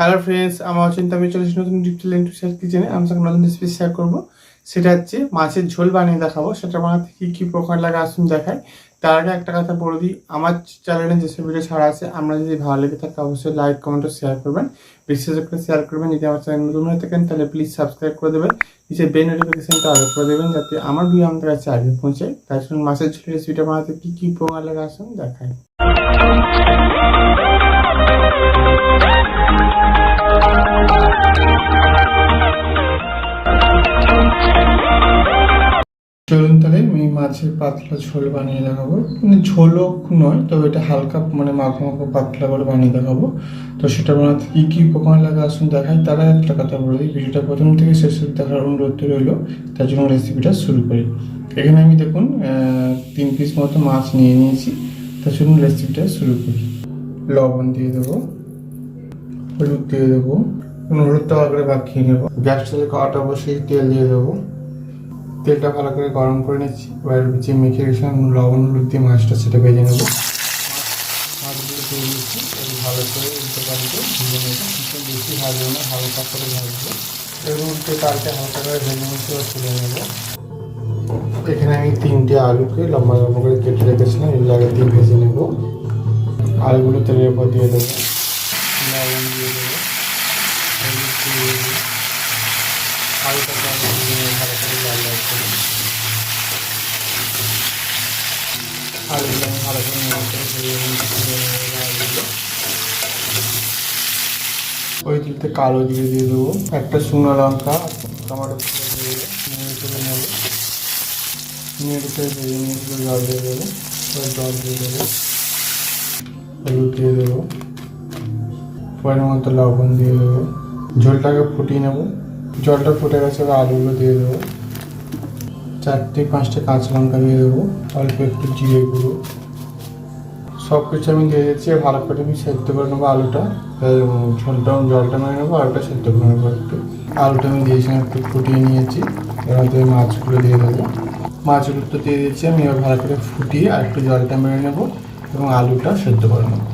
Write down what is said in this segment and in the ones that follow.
Hello friends, আমার চিন্তা আমি চলেছি নতুন ডিপটেল কিচেনে। আমি সঙ্গে নতুন রেসিপি শেয়ার করবো। সেটা হচ্ছে মাছের ঝোল বানিয়ে দেখাবো। সেটা বানাতে কী কী প্রকার লাগে আসুন দেখাই। তার আগে একটা কথা বলে দিই, আমার চ্যানেলে যেসব ভিডিও ছাড়া আছে, আমরা যদি ভালো লেগে থাকে অবশ্যই লাইক কমেন্ট ও শেয়ার করবেন, বিশেষ করে শেয়ার করবেন। যদি আমার চ্যানেল নতুন হয়ে থাকেন তাহলে প্লিজ সাবস্ক্রাইব করে দেবেন, নিচে বেল নোটিফিকেশনটা অল করে দেবেন যাতে আমার ভিডিও আমাদের কাছে আগে পৌঁছায়। তাই শুনুন মাছের ঝোলের রেসিপিটা বানাতে কী কী প্রকার লাগে আসুন দেখাই। চলুন তাহলে আমি মাছের পাতলা ঝোল বানিয়ে দেখাবো। মানে ঝোলও নয়, তবে এটা হালকা মানে মাখো মাখো পাতলা করে বানিয়ে দেখাবো। তো সেটা বানাতে কী কী উপকরণ লাগে আসুন দেখাই। তারা একটা কথা বলে দিই, ভিডিওটা প্রথম থেকে শেষ অবধি দেখার অনুরোধ রইলো। তার জন্য রেসিপিটা শুরু করি। এখানে আমি দেখুন 3 পিস মতো মাছ নিয়ে নিয়েছি। তার জন্য রেসিপিটা শুরু করি। লবণ দিয়ে দেবো, হলুদ দিয়ে দেবো, হলুদটা ভালো করে মাখিয়ে নেবো। গ্যাস তেলে কড়াটা বসিয়ে তেল দিয়ে দেবো। তেলটা ভালো করে গরম করে নিচ্ছি। এবার যে মেখে রেখেছিলাম লবণ হলুদ দিয়ে মাছটা সেটা ভেজে নেবো। মাছগুলো দিয়ে দিচ্ছি, ভালো করে উল্টে পাল্টে ভেজে নেবো। কিন্তু বেশি ভাজবো না, হালকা করে ভাজবো। এবার উল্টে পাল্টে হালকা করে ভেজে নিচ্ছি বা তুলে নেবো। এখানে আমি 3টে আলুকে লম্বা লম্বা করে কেটে রেখেছিলাম, এগুলো আগে দিয়ে ভেজে নেবো। আলুগুলো তেলের উপর দিয়ে দেবো, লবণ দিয়ে দেবো, হলুদ দিয়ে দেবো। আলুটাকে আমি ভালো করে লাল লাল করে আলুগুলো আমি ভালো করে আলুগুলো ওই দিকতে কালো দিয়ে দেবো। একটা শুকনো লঙ্কা, টমেটো দিয়ে দেবো, নিয়ে তুলে নেবো। নিয়ে ভেজে নিয়ে জল দিয়ে দেবো। জল দিয়ে দেবো, হলুদ দিয়ে দেবো, পরিমাণ মতো লবণ দিয়ে দেবো। ঝোলটাকে ফুটিয়ে নেবো। জলটা ফুটে গেছে, আলুগুলো দিয়ে দেবো। 4-5টা কাঁচা লঙ্কা দিয়ে দেবো, অল্প একটু জিরে গুঁড়ো। সব কিছু আমি দিয়ে দিচ্ছি। ভালো করে আমি সেদ্ধ করে নেবো আলুটা। জলটা মেরে নেবো, আলুটা সেদ্ধ করে নেবো একটু। আলুটা আমি দিয়েছিলাম, একটু ফুটিয়ে নিয়েছি। এবার দিয়ে মাছগুলো দিয়ে দেবো। মাছগুলো তো দিয়ে দিচ্ছি আমি। এবার ভালো করে ফুটিয়ে আর একটু জলটা মেরে নেবো এবং আলুটা সেদ্ধ করে নেবো।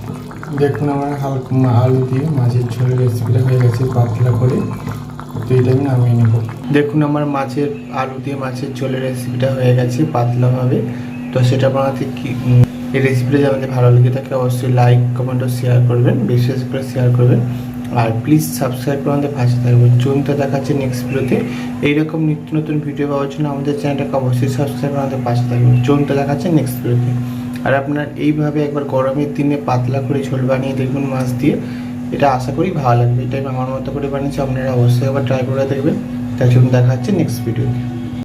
দেখুন আমার হালকা আলু দিয়ে মাছের ঝোলের রেসিপিটা হয়ে গেছে পাতলা করে। তো এটা আমি নামিয়ে নেব। দেখুন আমার আলু দিয়ে মাছের ঝোলের রেসিপিটা হয়ে গেছে পাতলাভাবে। তো সেটা বানাতে কি এই রেসিপিটা যদি আমাদের ভালো লেগে থাকে অবশ্যই লাইক কমেন্ট ও শেয়ার করবেন, বিশেষ করে শেয়ার করবেন। আর প্লিজ সাবস্ক্রাইব করে আমাদের পাশে থাকবেন। চলতে দেখাচ্ছে নেক্সট ভিডিওতে। এইরকম নিত্য নতুন ভিডিও পাওয়ার জন্য আমাদের চ্যানেলটাকে অবশ্যই সাবস্ক্রাইব করে আমাদের পাশে থাকবেন। চলতে দেখাচ্ছে নেক্সট ভিডিওতে। আর আপনার এইভাবে একবার গরমের দিনে পাতলা করে ঝোল বানিয়ে দেখবেন মাছ দিয়ে, এটা আশা করি ভালো লাগবে। এটাই আমার মতো করে বানিয়েছি, আপনারা অবশ্যই একবার ট্রাই করে দেখবেন। তার জন্য দেখা হচ্ছে নেক্সট ভিডিওতে।